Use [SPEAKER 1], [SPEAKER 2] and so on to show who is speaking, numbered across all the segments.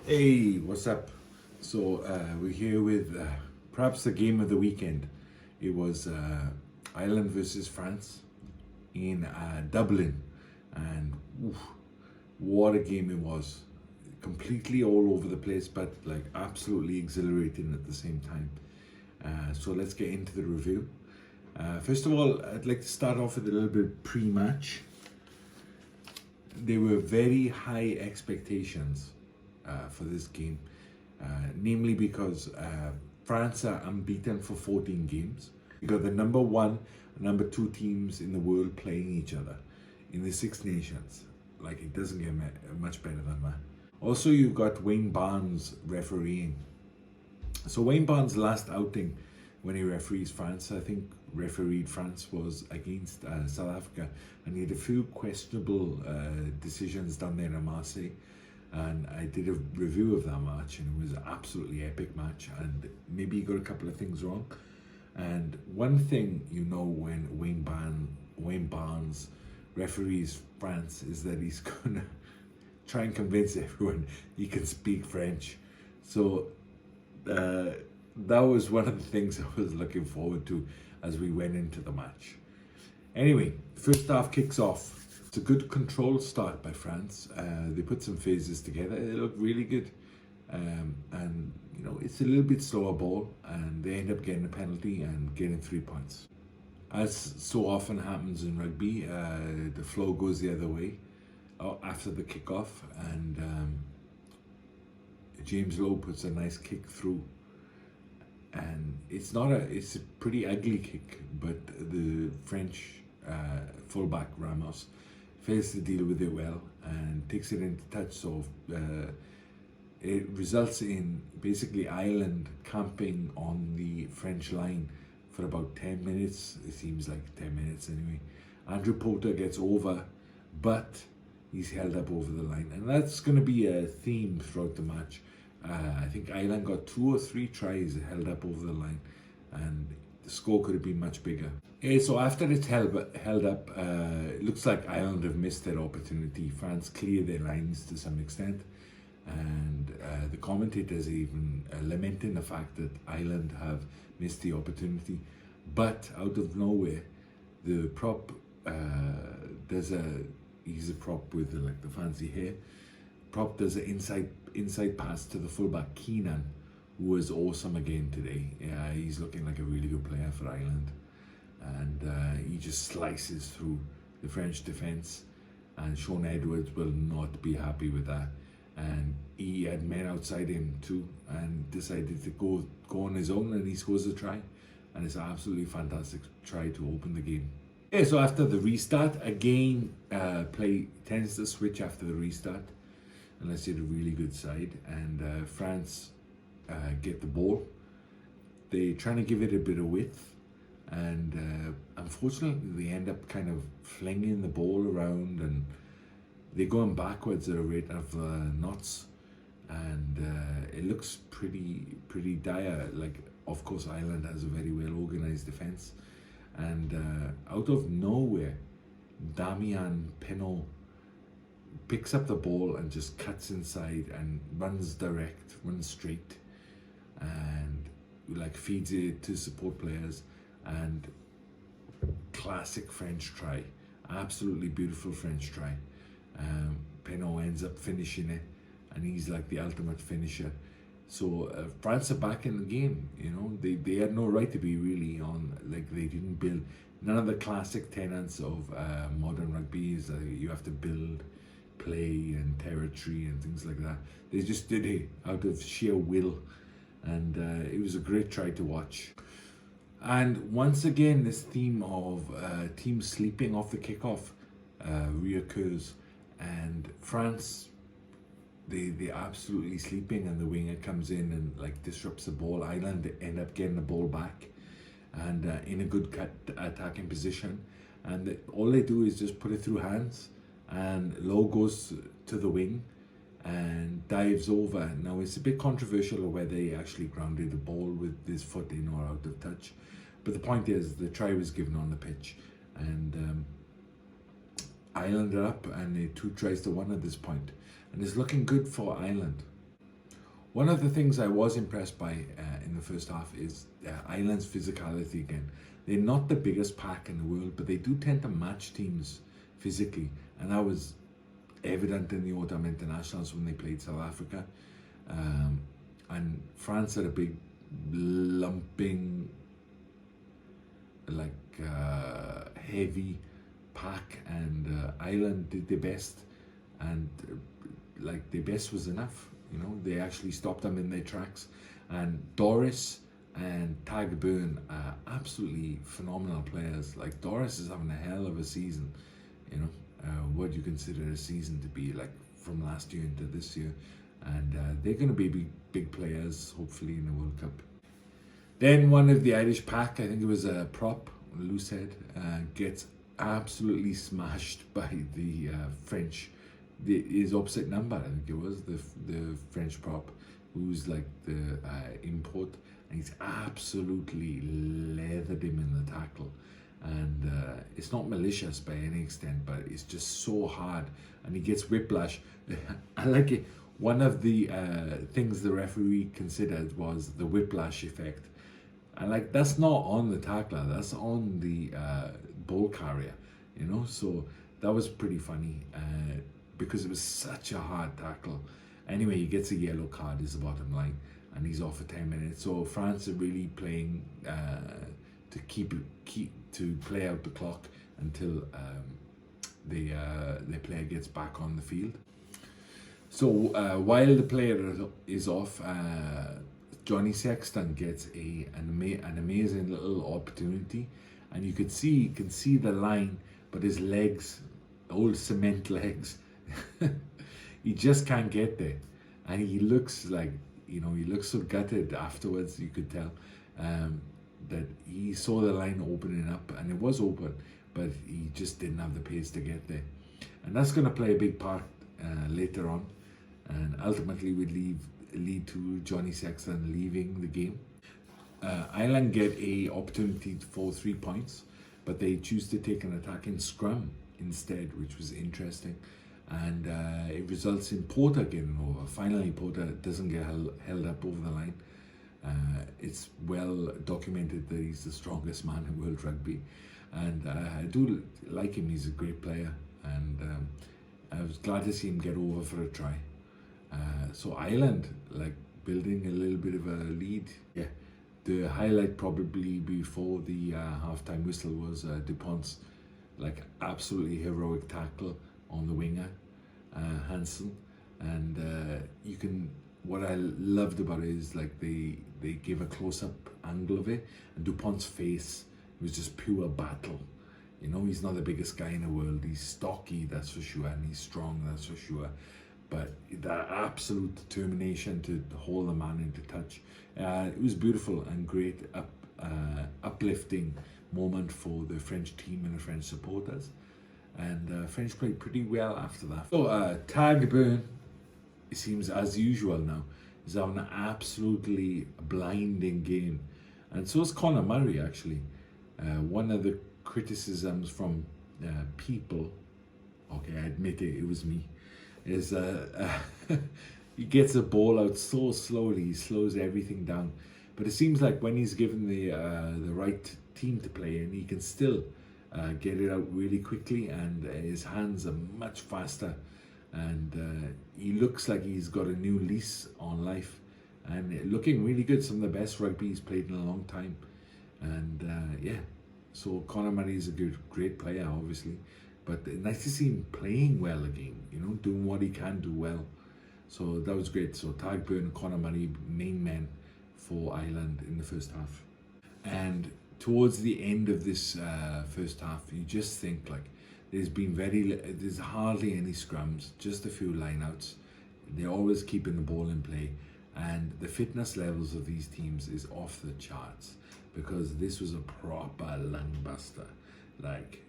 [SPEAKER 1] Hey, what's up? So we're here with perhaps the game of the weekend. It was Ireland versus France in Dublin, and oof, what a game it was! Completely all over the place, but like absolutely exhilarating at the same time. So let's get into the review. First of all, I'd like to start off with a little bit pre-match. There were very high expectations for this game, namely because France are unbeaten for 14 games. You got the number one and number two teams in the world playing each other in the Six Nations. Like, it doesn't get much better than that. Also, you've got Wayne Barnes refereeing. So Wayne Barnes' last outing when he referees France, I think refereed France, was against South Africa, and he had a few questionable decisions done there in Marseille. And I did a review of that match, and it was an absolutely epic match, and maybe he got a couple of things wrong. And one thing you know when Wayne Barnes referees France is that he's gonna try and convince everyone he can speak French. So that was one of the things I was looking forward to as we went into the match. Anyway, first half kicks off. It's a good controlled start by France. They put some phases together. They look really good. And, you know, it's a little bit slower ball, and they end up getting a penalty and getting 3 points. As so often happens in rugby, the flow goes the other way after the kickoff, and James Lowe puts a nice kick through. And it's a pretty ugly kick, but the French fullback Ramos fails to deal with it well and takes it into touch. So it results in basically Ireland camping on the French line for about 10 minutes. It seems like 10 minutes anyway. Andrew Potter gets over, but he's held up over the line, and that's going to be a theme throughout the match. I think Ireland got 2 or 3 tries held up over the line, and the score could have been much bigger. So after it's held up, it looks like Ireland have missed their opportunity. France clear their lines to some extent, and the commentators even lamenting the fact that Ireland have missed the opportunity. But out of nowhere, the prop he's a prop with the fancy hair. Prop does an inside pass to the fullback Keenan, who was awesome again today. Yeah, he's looking like a really good player for Ireland, and he just slices through the French defence, and Sean Edwards will not be happy with that. And he had men outside him too, and decided to go on his own, and he scores a try, and it's an absolutely fantastic try to open the game. Yeah, so after the restart, again, play tends to switch after the restart, unless you're a really good side, and France get the ball. They're trying to give it a bit of width, and unfortunately they end up kind of flinging the ball around, and they're going backwards at a rate of knots, and it looks pretty dire. Like, of course, Ireland has a very well organised defence, and out of nowhere, Damien Penaud picks up the ball and just cuts inside and runs straight, and like feeds it to support players. And classic French try, absolutely beautiful French try. Penaud ends up finishing it, and he's like the ultimate finisher. So France are back in the game. You know, they had no right to be really on. Like, they didn't build. None of the classic tenets of modern rugby is you have to build play and territory and things like that. They just did it out of sheer will, and it was a great try to watch. And once again, this theme of teams sleeping off the kickoff reoccurs, and France, they're absolutely sleeping, and the winger comes in and like disrupts the ball. Ireland end up getting the ball back, and in a good attacking position, and all they do is just put it through hands, and Lowe goes to the wing and dives over. Now, it's a bit controversial whether he actually grounded the ball with his foot in or out of touch, but the point is the try was given on the pitch, and Ireland are up, and 2 tries to 1 at this point, and it's looking good for Ireland. One of the things I was impressed by in the first half is Ireland's physicality again. They're not the biggest pack in the world, but they do tend to match teams physically, and that was evident in the autumn internationals when they played South Africa. And France had a big lumping, like heavy pack, and Ireland did their best, and like their best was enough. You know, they actually stopped them in their tracks. And Doris and Tag Byrne are absolutely phenomenal players. Like Doris is having a hell of a season. You know, what do you consider a season to be, like from last year into this year? And they're going to be big players, hopefully, in the World Cup. Then one of the Irish pack, I think it was a prop, Loosehead, gets absolutely smashed by the French. His opposite number, I think it was, the French prop, who's like the import, and he's absolutely leathered him in the tackle. And it's not malicious by any extent, but it's just so hard, and he gets whiplash. I like it. One of the things the referee considered was the whiplash effect. And like, that's not on the tackler, that's on the ball carrier, you know? So that was pretty funny because it was such a hard tackle. Anyway, he gets a yellow card is the bottom line, and he's off for 10 minutes. So France are really playing to keep to play out the clock until the player gets back on the field. So while the player is off, Johnny Sexton gets an amazing little opportunity, and you can see the line, but his legs, old cement legs, he just can't get there, and he looks like, you know, he looks so gutted afterwards. You could tell that he saw the line opening up, and it was open, but he just didn't have the pace to get there, and that's going to play a big part later on, and ultimately would lead to Johnny Sexton leaving the game. Ireland get a opportunity for 3 points, but they choose to take an attacking scrum instead, which was interesting, and it results in Porter getting over. Finally, Porter doesn't get held up over the line. It's well documented that he's the strongest man in world rugby, and I do like him. He's a great player, and I was glad to see him get over for a try. So Ireland, like, building a little bit of a lead. Yeah, the highlight probably before the halftime whistle was Dupont's like absolutely heroic tackle on the winger, Hansen, and you can. What I loved about it is like they gave a close-up angle of it, and Dupont's face was just pure battle. You know, he's not the biggest guy in the world. He's stocky, that's for sure, and he's strong, that's for sure. But that absolute determination to hold the man into touch, it was beautiful and great, uplifting moment for the French team and the French supporters. And French played pretty well after that. So Tag Byrne, it seems as usual now, is having an absolutely blinding game. And so is Conor Murray, actually. One of the criticisms from people, okay, I admit it was me, is he gets the ball out so slowly, he slows everything down. But it seems like when he's given the right team to play in, he can still get it out really quickly, and his hands are much faster, and he looks like he's got a new lease on life, and looking really good. Some of the best rugby he's played in a long time, and yeah, so Conor Murray is a great player, obviously, but nice to see him playing well again, you know, doing what he can do well. So that was great. So Tag Byrne and Conor Murray, main men for Ireland in the first half. And towards the end of this first half, you just think like there's hardly any scrums, just a few lineouts. They're always keeping the ball in play, and the fitness levels of these teams is off the charts, because this was a proper lung buster. Like,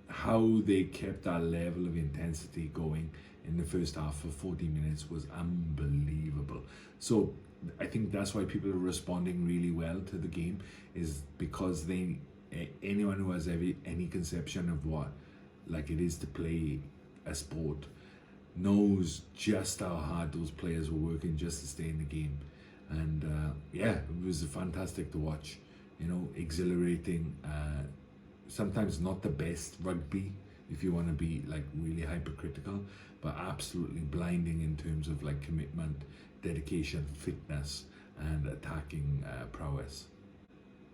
[SPEAKER 1] how they kept that level of intensity going in the first half for 40 minutes was unbelievable. So I think that's why people are responding really well to the game, is because anyone who has any conception of what like it is to play a sport knows just how hard those players were working just to stay in the game. And yeah, it was fantastic to watch, you know, exhilarating, sometimes not the best rugby if you want to be like really hypercritical, but absolutely blinding in terms of like commitment, dedication, fitness, and attacking prowess.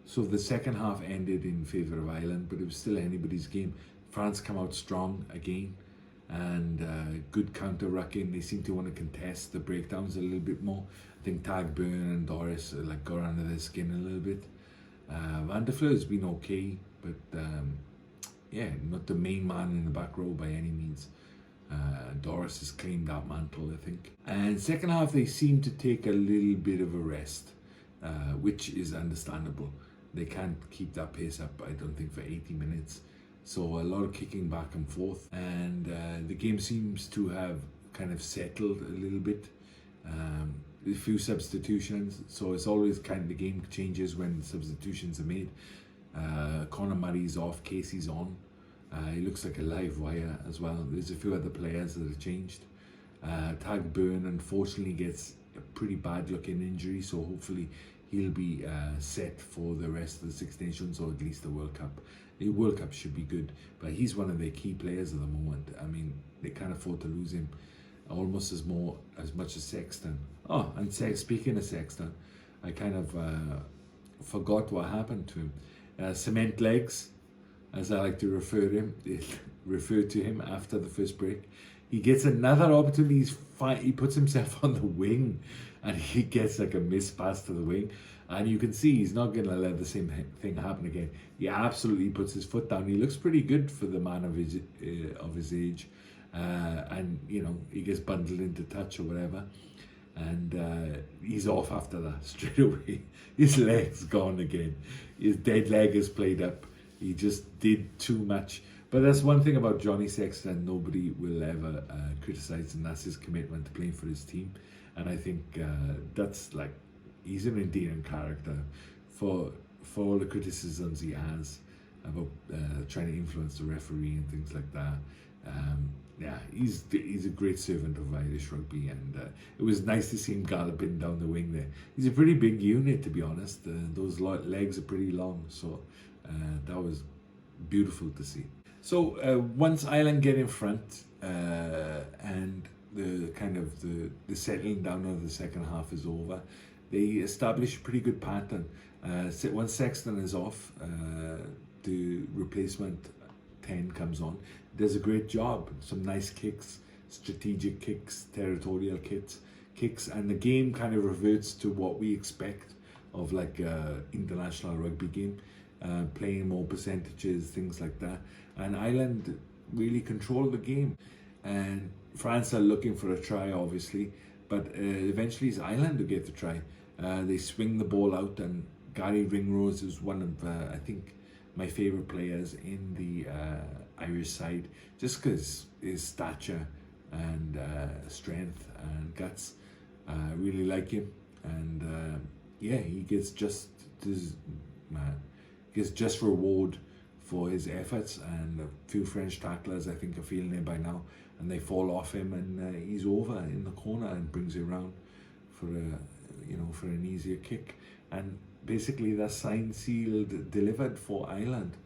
[SPEAKER 1] So the second half ended in favour of Ireland, but it was still anybody's game. France come out strong again, and good counter-rucking. They seem to want to contest the breakdowns a little bit more. I think Tag Byrne and Doris like got under their skin a little bit. Van der Fleur has been okay, but yeah, not the main man in the back row by any means. Doris has claimed that mantle, I think. And second half, they seem to take a little bit of a rest, which is understandable. They can't keep that pace up, I don't think, for 80 minutes. So a lot of kicking back and forth. And the game seems to have kind of settled a little bit. A few substitutions. So it's always kind of the game changes when substitutions are made. Conor Murray's off, Casey's on. He looks like a live wire as well. There's a few other players that have changed. Tag Byrne unfortunately gets a pretty bad looking injury, so hopefully he'll be set for the rest of the Six Nations, or at least the World Cup. The World Cup should be good, but he's one of their key players at the moment. I mean, they can't afford to lose him almost as much as Sexton. Oh, and speaking of Sexton, I kind of forgot what happened to him. Cement legs, as I like to refer to him after the first break. He gets another opportunity. He puts himself on the wing, and he gets like a miss pass to the wing. And you can see he's not going to let the same thing happen again. He absolutely puts his foot down. He looks pretty good for the man of his age. And, you know, he gets bundled into touch or whatever. And he's off after that straight away. His leg's gone again. His dead leg is played up. He just did too much. But that's one thing about Johnny Sexton nobody will ever criticise, and that's his commitment to playing for his team. And I think that's like, he's an endearing character for all the criticisms he has about trying to influence the referee and things like that. Yeah, he's a great servant of Irish rugby, and it was nice to see him galloping down the wing there. He's a pretty big unit, to be honest. Those legs are pretty long, so that was beautiful to see. So once Ireland get in front and the settling down of the second half is over, they establish a pretty good pattern. Once Sexton is off, the replacement 10 comes on, does a great job. Some nice kicks, strategic kicks, territorial kicks, and the game kind of reverts to what we expect of like international rugby game, playing more percentages, things like that. And Ireland really control the game. And France are looking for a try, obviously, but eventually it's Ireland who get the try. They swing the ball out, and Gary Ringrose is one of, I think, my favourite players in the Irish side, just because his stature and strength and guts. Really like him, and yeah, he gets just reward for his efforts. And a few French tacklers, I think, are feeling it by now, and they fall off him, and he's over in the corner and brings it around for an easier kick. And basically that's signed, sealed, delivered for Ireland.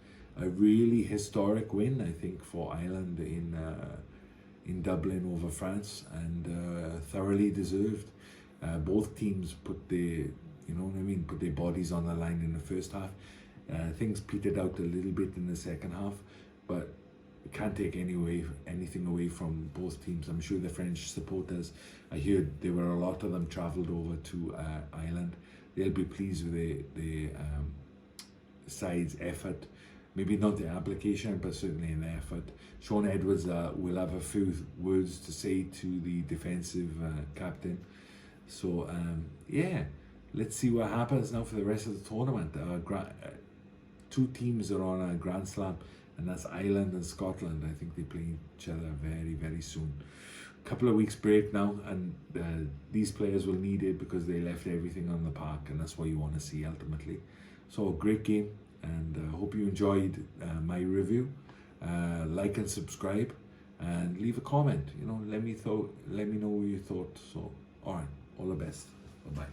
[SPEAKER 1] A really historic win, I think, for Ireland in Dublin over France, and thoroughly deserved. Both teams put their bodies on the line in the first half. Things petered out a little bit in the second half, but can't take anything away from both teams. I'm sure the French supporters, I heard there were a lot of them travelled over to Ireland. They'll be pleased with the side's effort. Maybe not the application, but certainly in the effort. Sean Edwards will have a few words to say to the defensive captain. So yeah, let's see what happens now for the rest of the tournament. Two teams are on a Grand Slam, and that's Ireland and Scotland. I think they play each other very, very soon. A couple of weeks break now, and these players will need it because they left everything on the park, and that's what you want to see ultimately. So great game, and hope you enjoyed my review. Like and subscribe, and leave a comment. Let me know what you thought. So, all right, all the best. Bye bye.